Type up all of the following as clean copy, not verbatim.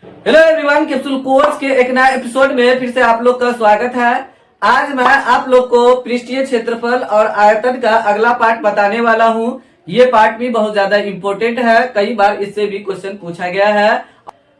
Hello everyone, capsule course के एक नए एपिसोड में फिर से आप लोग का स्वागत है। आज मैं आप लोग को पृष्ठीय क्षेत्रफल और आयतन का अगला पार्ट बताने वाला हूँ। ये पार्ट भी बहुत ज्यादा इम्पोर्टेंट है, कई बार इससे भी क्वेश्चन पूछा गया है।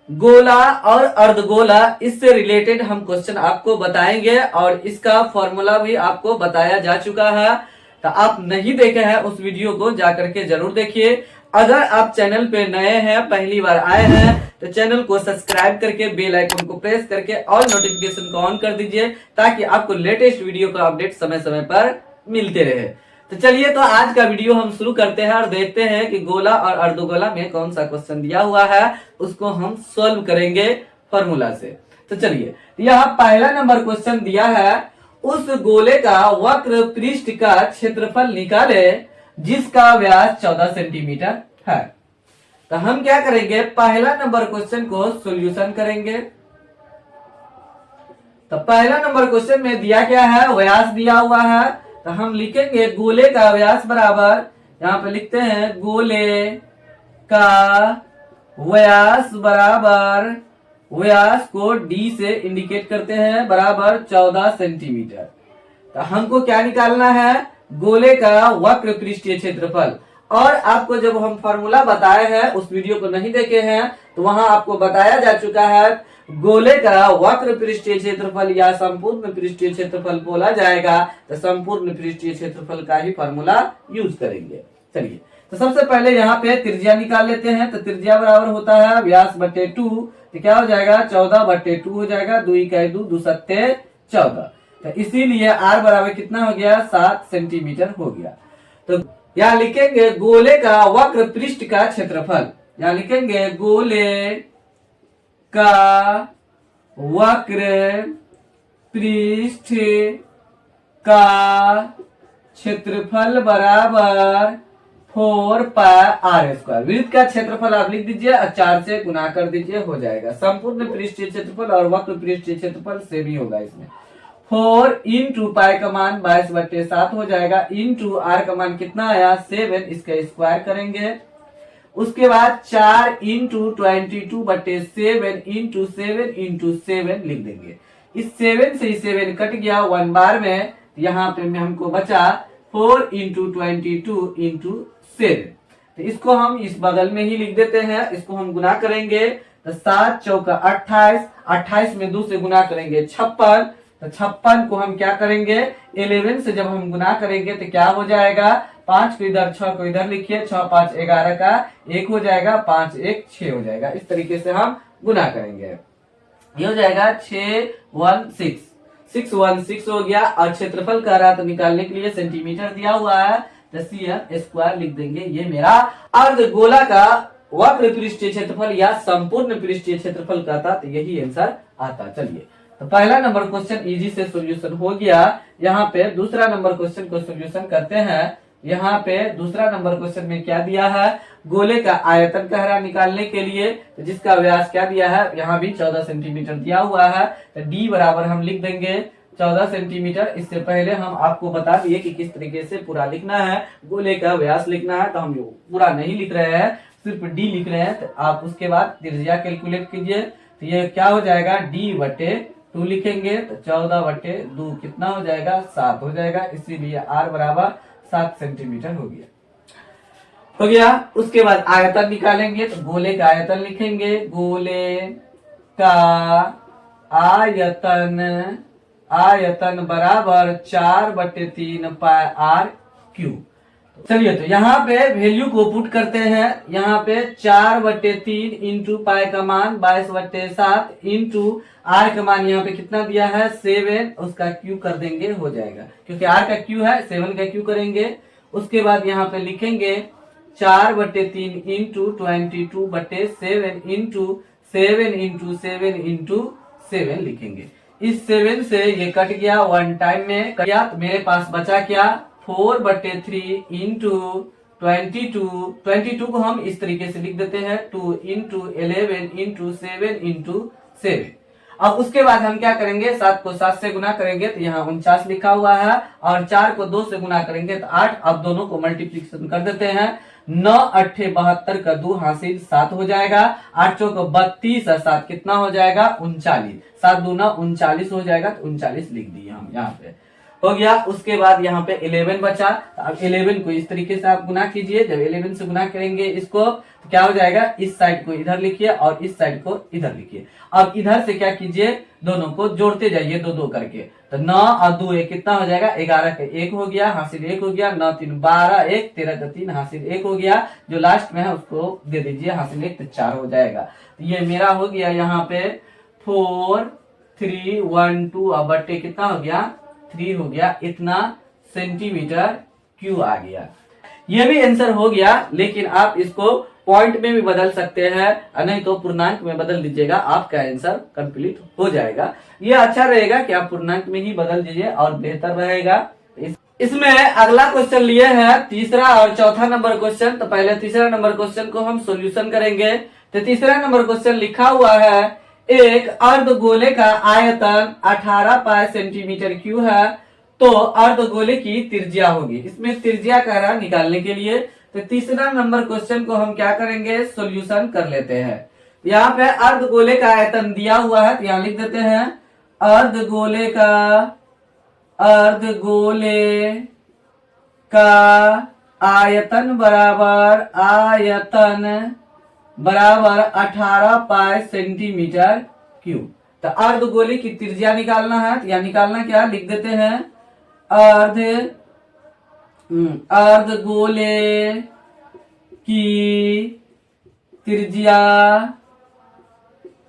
गोला और अर्धगोला, इससे रिलेटेड हम क्वेश्चन आपको बताएंगे और इसका फॉर्मूला भी आपको बताया जा चुका है। तो आप नहीं देखे हैं उस वीडियो को जाकर के जरूर देखिए। अगर आप चैनल पे नए हैं, पहली बार आए हैं, तो चैनल को सब्सक्राइब करके बेल आइकन को प्रेस करके ऑल नोटिफिकेशन को ऑन कर दीजिए ताकि आपको लेटेस्ट वीडियो का अपडेट समय समय पर मिलते रहे। तो चलिए, तो आज का वीडियो हम शुरू करते हैं और देखते हैं कि गोला और अर्धगोला में कौन सा क्वेश्चन दिया हुआ है, उसको हम सॉल्व करेंगे फॉर्मूला से। तो चलिए, यहाँ पहला नंबर क्वेश्चन दिया है, उस गोले का वक्र पृष्ठ का क्षेत्रफल निकाले जिसका व्यास 14 सेंटीमीटर है। तो हम क्या करेंगे, पहला नंबर क्वेश्चन को सॉल्यूशन करेंगे। तो पहला नंबर क्वेश्चन में दिया क्या है, व्यास दिया हुआ है। तो हम लिखेंगे गोले का व्यास बराबर, यहां पे लिखते हैं गोले का व्यास बराबर, व्यास को डी से इंडिकेट करते हैं, बराबर 14 सेंटीमीटर। तो हमको क्या निकालना है, गोले का वक्र पृष्ठीय क्षेत्रफल। और आपको जब हम फॉर्मूला बताए हैं, उस वीडियो को नहीं देखे हैं तो वहां आपको बताया जा चुका है, गोले का वक्र पृष्ठीय क्षेत्रफल या संपूर्ण पृष्ठीय क्षेत्रफल बोला जाएगा। तो संपूर्ण पृष्ठीय क्षेत्रफल का ही फॉर्मूला यूज करेंगे। चलिए, तो सबसे पहले यहाँ पे त्रिज्या निकाल लेते हैं। तो त्रिज्या बराबर होता है व्यास बटे 2। तो क्या हो जाएगा, 14 बटे 2 हो जाएगा। 2 इकाई 2, 2 सत्ते 14। तो इसीलिए आर बराबर कितना हो गया, 7 सेंटीमीटर हो गया। तो यहाँ लिखेंगे गोले का वक्र पृष्ठ का क्षेत्रफल। यहाँ लिखेंगे गोले का वक्र पृष्ठ का क्षेत्रफल बराबर 4 पाई आर स्क्वायर। वृत्त का क्षेत्रफल आप लिख दीजिए और 4 से गुना कर दीजिए, हो जाएगा। संपूर्ण पृष्ठीय क्षेत्रफल और वक्र पृष्ठीय क्षेत्रफल सेम ही होगा इसमें। 4 इंटू पाई का मान 22 बटे 7 हो जाएगा, इंटू आर का मान कितना आया 7, इसका स्क्वायर करेंगे। उसके बाद 4 इंटू 22 बटे 7 इंटू 7 लिख देंगे। इस 7 से 7 कट गया 1 बार में, यहाँ पे हमको बचा 4 इंटू 22 इंटू 7। तो इसको हम इस बगल में ही लिख देते हैं, इसको हम गुना करेंगे। तो 7 चौका 28, 28 में 2 से गुना करेंगे 56। तो 56 को हम क्या करेंगे, 11 से जब हम गुना करेंगे तो क्या हो जाएगा, 5 को इधर 6 को इधर लिखिए, 6 5 11 का 1 हो जाएगा, 5 1 6 हो जाएगा। इस तरीके से हम गुना करेंगे, ये हो जाएगा 616, 616 हो गया। और क्षेत्रफल कह रहा तो निकालने के लिए सेंटीमीटर दिया हुआ है, तो CM स्क्वायर लिख देंगे। ये मेरा अर्धगोला का वक्र पृष्ठीय क्षेत्रफल या संपूर्ण पृष्ठीय क्षेत्रफल का था, तो यही आंसर आता। चलिए, तो पहला नंबर क्वेश्चन इजी से सॉल्यूशन हो गया। यहाँ पे दूसरा नंबर क्वेश्चन को सॉल्यूशन करते हैं। यहाँ पे दूसरा नंबर क्वेश्चन में क्या दिया है, गोले का आयतन कह रहा निकालने के लिए, तो जिसका व्यास क्या दिया है, यहाँ भी 14 सेंटीमीटर दिया हुआ है। तो डी बराबर हम लिख देंगे 14 सेंटीमीटर। इससे पहले हम आपको बता दिए कि किस तरीके से पूरा लिखना है। गोले का व्यास लिखना है तो हम पूरा नहीं लिख रहे हैं, सिर्फ डी लिख रहे हैं। तो आप उसके बाद त्रिज्या कैलकुलेट कीजिए। तो ये क्या हो जाएगा, डी बटे 2 लिखेंगे। तो 14 बटे 2 कितना हो जाएगा, 7 हो जाएगा। इसीलिए आर बराबर 7 सेंटीमीटर हो गया। उसके बाद आयतन निकालेंगे। तो गोले का आयतन लिखेंगे, गोले का आयतन बराबर 4 बटे 3 पाई आर क्यूब। चलिए, तो यहाँ पे वैल्यू को पुट करते हैं। यहाँ पे 4 बटे 3 इंटू पाई का मान 22 बटे 7 इंटू आर का मान यहाँ पे कितना दिया है 7, उसका क्यू कर देंगे, हो जाएगा। क्योंकि आर का क्यू है, 7 का क्यू करेंगे। उसके बाद यहाँ पे लिखेंगे 4 बटे 3 इंटू 22 बटे 7 इंटू 7 इंटू 7 इंटू 7 लिखेंगे। इस 7 से ये कट गया, 1 टाइम में कट गया। तो मेरे पास बचा क्या, 4 बटे 3 इंटू 22 को हम इस तरीके से लिख देते हैं, 2 इंटू 11 इंटू 7 इंटू 7। अब उसके बाद हम क्या करेंगे, 7 को 7 से गुना करेंगे तो यहाँ 49 लिखा हुआ है, और 4 को 2 से गुना करेंगे तो 8। अब दोनों को मल्टीप्लिकेशन कर देते हैं। 9 अट्ठे 72 का 2 हासिल 7 हो जाएगा। 8 चौक 32 और 7 कितना हो जाएगा 39, 7 दूना 39 हो जाएगा, तो 39 लिख दिए हम यहाँ पे, हो गया। उसके बाद यहाँ पे 11 बचा, तो अब 11 को इस तरीके से आप गुना कीजिए। जब 11 से गुना करेंगे इसको तो क्या हो जाएगा, इस साइड को इधर लिखिए और इस साइड को इधर लिखिए। अब इधर से क्या कीजिए, दोनों को जोड़ते जाइए दो दो करके, तो 9 और 2 1 कितना हो जाएगा 11 का 1 हो गया, हासिल 1 हो गया। 9 3 12 1 13 का 3 हासिल 1 हो गया। जो लास्ट में है उसको दे दीजिए हासिल 1, तो 4 हो जाएगा। तो ये मेरा हो गया यहाँ पे 4 3 1 2 और बट्टे कितना हो गया 3 हो गया, इतना सेंटीमीटर क्यूब आ गया। ये भी आंसर हो गया, लेकिन आप इसको पॉइंट में भी बदल सकते हैं, नहीं तो पूर्णांक में बदल दीजिएगा, आपका आंसर कंप्लीट हो जाएगा। ये अच्छा रहेगा कि आप पूर्णांक में ही बदल दीजिए और बेहतर रहेगा। इसमें अगला क्वेश्चन लिए है तीसरा और चौथा नंबर क्वेश्चन। तो पहले तीसरा नंबर क्वेश्चन को हम सॉल्यूशन करेंगे। तो तीसरा नंबर क्वेश्चन लिखा हुआ है, एक अर्धगोले का आयतन 18 पाई सेंटीमीटर क्यूब है, तो अर्धगोले की त्रिज्या होगी। इसमें त्रिज्या कह रहा निकालने के लिए, तो तीसरा नंबर क्वेश्चन को हम क्या करेंगे, सॉल्यूशन कर लेते हैं। यहाँ पे अर्धगोले का आयतन दिया हुआ है, तो यहाँ लिख देते हैं अर्धगोले का आयतन बराबर 18 पाई सेंटीमीटर क्यूब। तो अर्धगोले की त्रिज्या निकालना है, तो यहाँ निकालना क्या लिख देते हैं, अर्धगोले की त्रिज्या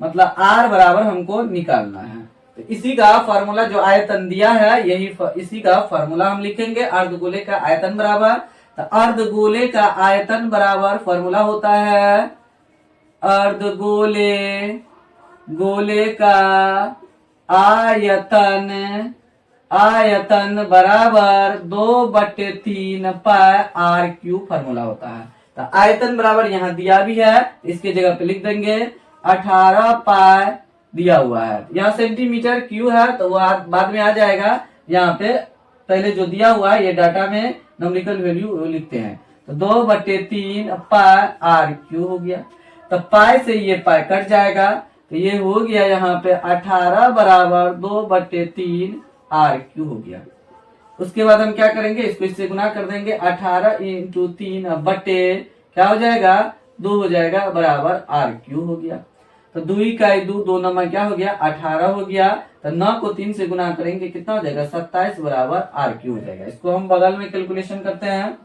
मतलब r बराबर हमको निकालना है। तो इसी का फॉर्मूला जो आयतन दिया है, इसी का फॉर्मूला हम लिखेंगे। अर्धगोले का आयतन बराबर, तो अर्धगोले का आयतन बराबर फॉर्मूला होता है गोले का आयतन बराबर 2/3 पाई r क्यूब फॉर्मूला होता है। तो आयतन बराबर यहाँ दिया भी है, इसके जगह पे लिख देंगे 18 पाई दिया हुआ है। यहाँ सेंटीमीटर क्यूब है, तो वो बाद में आ जाएगा। यहाँ पे पहले जो दिया हुआ है ये डाटा में न्यूमेरिकल वैल्यू लिखते हैं, तो 2/3 पाई r क्यूब हो गया। तो पाई से ये पाई कट जाएगा, तो ये हो गया यहाँ पे 18 बराबर 2/3 r क्यूब हो गया। उसके बाद हम क्या करेंगे, इसको इससे गुना कर देंगे, 18 × 3 बटे क्या हो जाएगा 2 हो जाएगा, बराबर r क्यूब हो गया। तो 2 का 2 नंबर क्या हो गया 18 हो गया। तो 9 को 3 से गुना करेंगे, कितना हो जाएगा 27 बराबर r क्यूब हो जाएगा। इसको हम बगल में कैलकुलेशन करते हैं।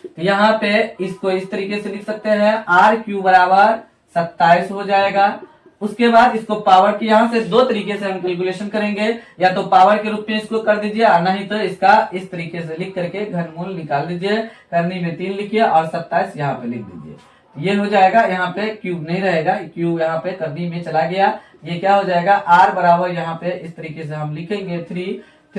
तो यहाँ पे इसको इस तरीके से लिख सकते हैं, r क्यूब बराबर 27 हो जाएगा। उसके बाद इसको पावर की यहाँ से दो तरीके से हम कैलकुलेशन करेंगे, या तो पावर के रूप में इसको कर दीजिए, और नहीं तो इसका इस तरीके से लिख करके घनमूल निकाल दीजिए। करनी में 3 लिखिए और 27 यहाँ पे लिख दीजिए, ये हो जाएगा। यहाँ पे क्यूब नहीं रहेगा, क्यूब यहाँ पे करनी में चला गया। ये क्या हो जाएगा r बराबर यहाँ पे इस तरीके से हम लिखेंगे 3 ×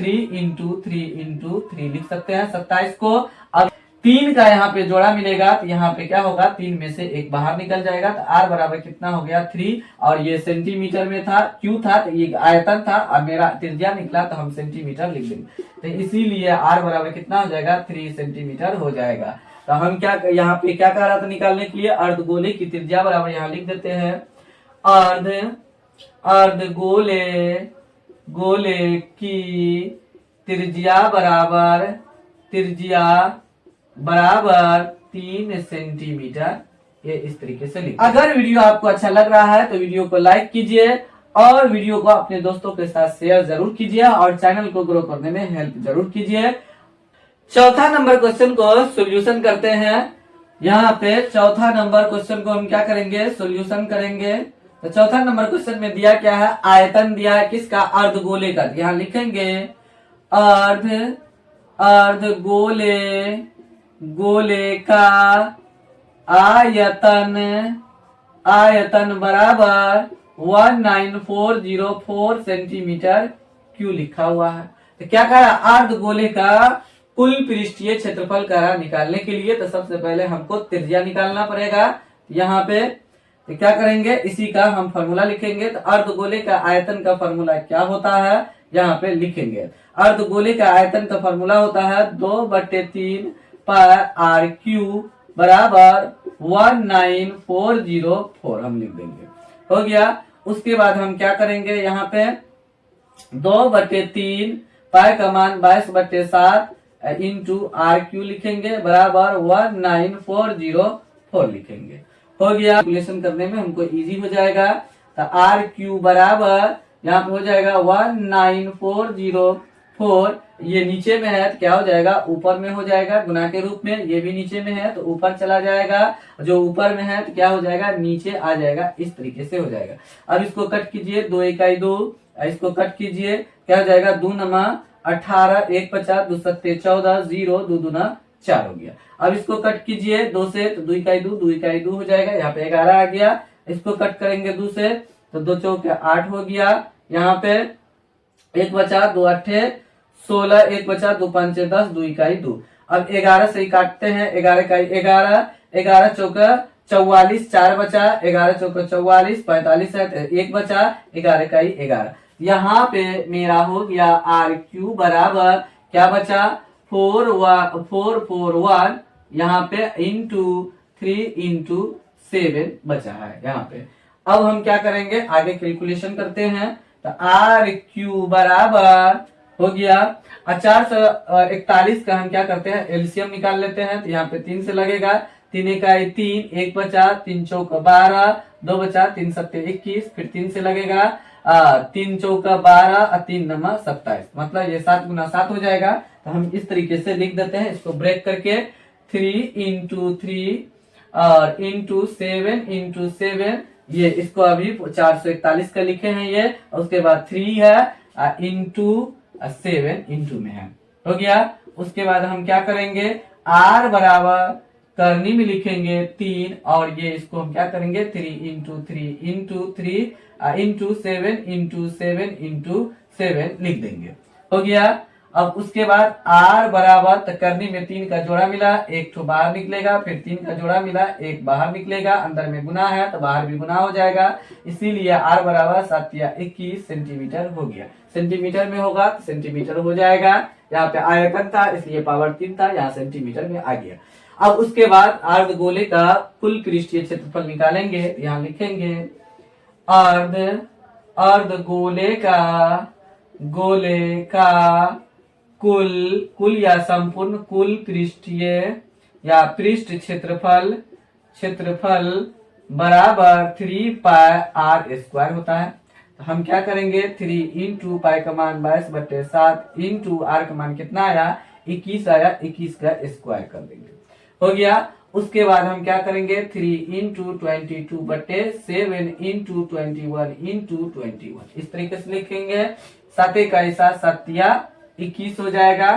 3 लिख सकते हैं 27 को। अब 3 का यहाँ पे जोड़ा मिलेगा, तो यहाँ पे क्या होगा 3 में से 1 बाहर निकल जाएगा। तो r बराबर कितना हो गया 3, और ये सेंटीमीटर में था, क्यू था, तो ये आयतन था, और मेरा त्रिज्या निकला, तो हम सेंटीमीटर लिख देंगे। तो इसीलिए r बराबर कितना हो जाएगा 3 सेंटीमीटर हो जाएगा। तो हम क्या यहाँ पे क्या कह रहा था निकालने के लिए, अर्धगोले की त्रिज्या बराबर यहाँ लिख देते हैं अर्धगोले की त्रिज्या बराबर 3 सेंटीमीटर, ये इस तरीके से लिख। अगर वीडियो आपको अच्छा लग रहा है तो वीडियो को लाइक कीजिए और वीडियो को अपने दोस्तों के साथ शेयर जरूर कीजिए, और चैनल को ग्रो करने में हेल्प जरूर कीजिए। चौथा नंबर क्वेश्चन को सॉल्यूशन करते हैं। यहाँ पे चौथा नंबर क्वेश्चन को हम क्या करेंगे, सॉल्यूशन करेंगे। तो चौथा नंबर क्वेश्चन में दिया क्या है, आयतन दिया है किसका, अर्धगोले का। यहाँ लिखेंगे अर्धगोले का आयतन बराबर 19404 सेंटीमीटर क्यूब लिखा हुआ है। तो क्या कह रहा है, अर्धगोले का कुल पृष्ठीय क्षेत्रफल कह रहा निकालने के लिए, तो सबसे पहले हमको त्रिज्या निकालना पड़ेगा। यहाँ पे तो क्या करेंगे, इसी का हम फॉर्मूला लिखेंगे। तो अर्धगोले का आयतन का फॉर्मूला क्या होता है, यहाँ पे लिखेंगे। अर्धगोले का आयतन का फॉर्मूला होता है 2/3 आर क्यू बराबर 19404 हम लिख देंगे। हो गया। उसके बाद हम क्या करेंगे, यहाँ पे 2/3 पाई का मान 22/7 इंटू आर क्यू लिखेंगे बराबर 19404 लिखेंगे। हो गया। कैलकुलेशन करने में हमको इजी हो जाएगा। तो आर क्यू बराबर यहाँ पे हो जाएगा 19404। ये नीचे में है तो क्या हो जाएगा, ऊपर में हो जाएगा गुना के रूप में। ये भी नीचे में है तो ऊपर चला जाएगा, जो ऊपर में है तो क्या हो जाएगा, नीचे आ जाएगा। इस तरीके से हो जाएगा। अब इसको कट कीजिए, 2 इकाई 2, इसको कट कीजिए, क्या हो जाएगा, 2 नमा 18, 1 50, 2 सत्ते 14, 0 2 दूना 4 हो गया। अब इसको कट कीजिए 2 से, तो 2 इकाई 2, 2 इकाई 2 हो जाएगा। यहाँ पे 11 आ गया। इसको कट करेंगे 2 से, तो 2 चौके 8 हो गया। यहाँ पे 1 बचा, 2 अट्ठे 16, 1 बचा, 2 पंचे 10, 2 इकाई 2। अब 11 से ही काटते हैं, 11 इकाई 11, 11 चौका 44, 4 बचा, 11 चौका 44, 45 है तो 1 बचा, 11 इकाई 11। यहाँ पे मेरा हो गया आर क्यू बराबर क्या बचा, 441 यहाँ पे इंटू 3 इंटू 7 बचा है यहाँ पे। अब हम क्या करेंगे, आगे कैलकुलेशन करते हैं। तो आर क्यू बराबर हो गया 441 का हम क्या करते हैं, एलसीएम निकाल लेते हैं। तो यहाँ पे 3 से लगेगा, 3 इकाई 3, 1 बचा, 3 चौका 12, 2 बचा, 3 सत्ते 21, फिर 3 से लगेगा 3 चौका 12 और 3 नमा 27, मतलब ये 7 गुना 7 हो जाएगा। तो हम इस तरीके से लिख देते हैं, इसको ब्रेक करके 3 इंटू 3 और इंटू 7 इंटू 7, ये इसको अभी 441 का लिखे हैं ये। और उसके बाद 3 है इंटू 7 इंटू में है। हो गया। उसके बाद हम क्या करेंगे, आर बराबर करनी में लिखेंगे 3 और ये इसको हम क्या करेंगे 3 into 3 into 3 into 7 into 7 into 7 लिख देंगे। हो गया। अब उसके बाद आर बराबर तो करनी में 3 का जोड़ा मिला, 1 तो बाहर निकलेगा, फिर 3 का जोड़ा मिला, 1 बाहर निकलेगा, अंदर में गुना है तो बाहर भी गुना हो जाएगा। इसीलिए आर बराबर 7 या 21 सेंटीमीटर हो गया। सेंटीमीटर में होगा तो सेंटीमीटर हो जाएगा। यहाँ पे आयतन था इसलिए पावर 3 था, यहाँ सेंटीमीटर में आ गया। अब उसके बाद अर्धगोले का कुल पृष्ठीय क्षेत्रफल निकालेंगे। यहाँ लिखेंगे गोले का कुल या संपूर्ण कुल पृष्ठीय या पृष्ठ क्षेत्रफल बराबर 3 पाई आर स्क्वायर होता है। तो हम क्या करेंगे, 3 इंटू पाई का मान 22/7 इंटू आर का मान कितना आया, 21 आया, 21 का स्क्वायर कर देंगे। हो गया। उसके बाद हम क्या करेंगे, 3 इंटू 22/7 इंटू 21 इंटू 21 इस तरीके से लिखेंगे। 7 का ऐसा 7 या 21 हो जाएगा।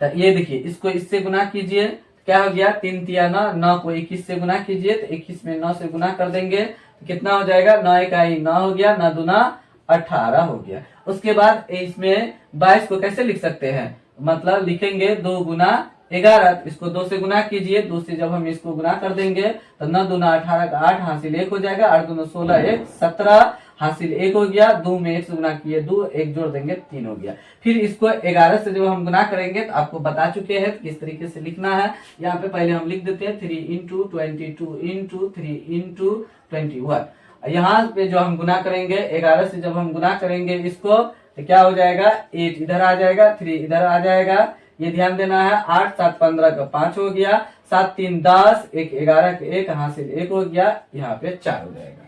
तो ये देखिए, इसको इससे गुना कीजिए, क्या हो गया, 3 तिया 9, 9 को 21 से गुना कीजिए तो 21 में 9 से गुना कर देंगे तो कितना हो जाएगा, 9 इकाई 9 हो गया, 9 दूना 18 हो गया। उसके बाद इसमें 22 को कैसे लिख सकते हैं, मतलब लिखेंगे 2 गुना 11, इसको 2 से गुना कीजिए, 2 से जब हम इसको गुना कर देंगे तो 9 दूना 18 का 8 हासिल 1 हो जाएगा, 8 दूना 16 1 17 हासिल 1 हो गया। 2 में 1 से गुना किए 2, 1 जोड़ देंगे 3 हो गया। फिर इसको 11 से जब हम गुना करेंगे तो आपको बता चुके हैं किस तरीके से लिखना है। यहाँ पे पहले हम लिख देते हैं 3 इंटू 22 इंटू 3 इंटू 21। यहाँ पे जो हम गुना करेंगे 11 से जब हम गुना करेंगे इसको तो क्या हो जाएगा, 8 इधर आ जाएगा, 3 इधर आ जाएगा। ये ध्यान देना है। 8 7 15 का 5 हो गया, 7 3 10, 1 11 का 1 हासिल 1 हो गया, यहाँ पे 4 हो जाएगा।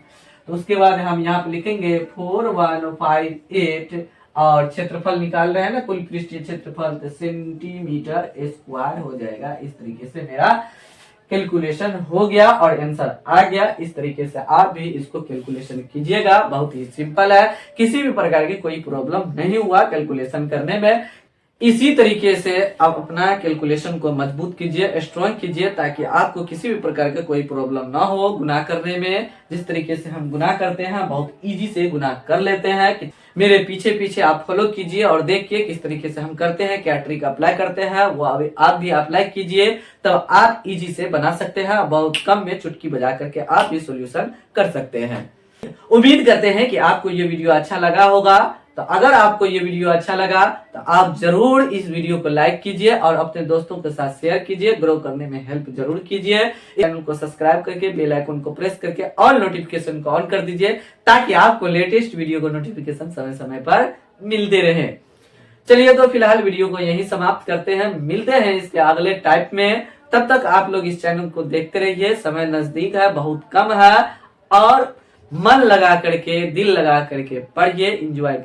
तो उसके बाद हम यहाँ पे लिखेंगे 4158 और क्षेत्रफल निकाल रहे हैं ना, कुल पृष्ठीय क्षेत्रफल, तो सेंटीमीटर स्क्वायर हो जाएगा। इस तरीके से मेरा कैलकुलेशन हो गया और आंसर आ गया। इस तरीके से आप भी इसको कैलकुलेशन कीजिएगा, बहुत ही सिंपल है, किसी भी प्रकार की कोई प्रॉब्लम नहीं हुआ कैलकुलेशन करने में। इसी तरीके से आप अपना कैलकुलेशन को मजबूत कीजिए, स्ट्रॉन्ग कीजिए, ताकि आपको किसी भी प्रकार का कोई प्रॉब्लम ना हो गुना करने में। जिस तरीके से हम गुना करते हैं बहुत इजी से गुना कर लेते हैं। मेरे पीछे पीछे आप फॉलो कीजिए और देखिए किस तरीके से हम करते हैं, क्या ट्रिक अप्लाई करते हैं, वो आप भी अप्लाई कीजिए, तो आप इजी से बना सकते हैं। बहुत कम में चुटकी बजा करके आप भी सोल्यूशन कर सकते हैं। उम्मीद करते हैं कि आपको ये वीडियो अच्छा लगा होगा। तो अगर आपको ये वीडियो अच्छा लगा तो आप जरूर इस वीडियो को लाइक कीजिए और अपने दोस्तों के साथ शेयर कीजिए, ग्रो करने में हेल्प जरूर कीजिए। चैनल को सब्सक्राइब करके बेल आइकन को प्रेस करके ऑल नोटिफिकेशन को ऑन कर दीजिए ताकि आपको लेटेस्ट वीडियो को नोटिफिकेशन समय समय पर मिलते रहे। चलिए तो फिलहाल वीडियो को यहीं समाप्त करते हैं, मिलते हैं इसके अगले टाइप में। तब तक आप लोग इस चैनल को देखते रहिए, समय नजदीक है, बहुत कम है, और मन लगा करके दिल लगा करके पढ़िए, एंजॉय